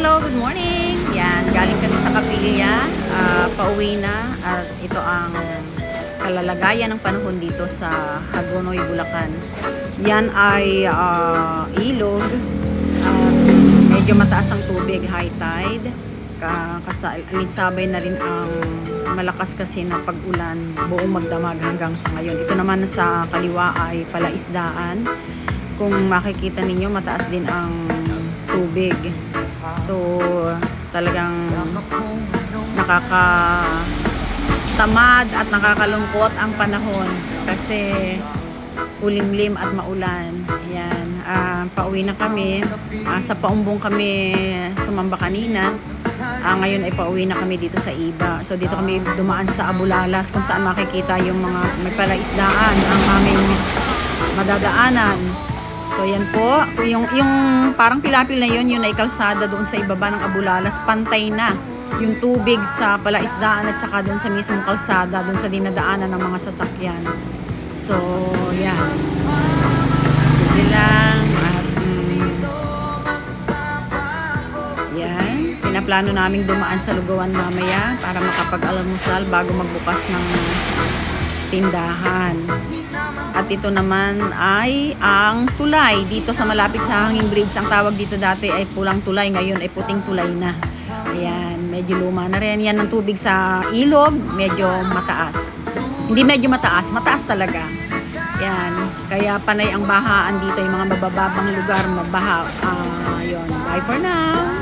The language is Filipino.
hello, good morning. Yan, galing kami sa Kapilya, pauwi na at ito ang kalalagayan ng panahon dito sa Hagonoy, Bulacan. Yan ay ilog at medyo mataas ang tubig, high tide. Sabay na rin ang malakas kasi na pag-ulan, buong magdamag hanggang sa ngayon. Ito naman sa kaliwa ay palaisdaan. Kung makikita ninyo, mataas din ang tubig. So, talagang nakakatamad at nakakalungkot ang panahon kasi ulimlim at maulan. Ayan, pauwi na kami. Sa Paumbong kami sumamba kanina. Ngayon ay pauwi na kami dito sa Iba. So, dito kami dumaan sa Abulalas kung saan makikita yung mga may palaisdaan ang aming madadaanan. So, yan po. Yung parang pilapil na yun ay kalsada doon sa ibaba ng Abulalas. Pantay na yung tubig sa palaisdaan at saka doon sa mismong kalsada, doon sa dinadaanan ng mga sasakyan. So, yan. Sige lang. At, yan. Pinaplano naming dumaan sa Lugawan mamaya para makapag-almusal bago magbukas ng tindahan. At ito naman ay ang tulay dito sa malapit sa Hanging Bridge. Ang tawag dito dati ay pulang tulay, ngayon ay puting tulay na. Ayan, medyo luma na rin. Yan ang tubig sa ilog, medyo mataas. Hindi medyo mataas, mataas talaga. Ayan, kaya panay ang bahaan dito, yung mga mabababang lugar, mabaha. Yun, bye for now.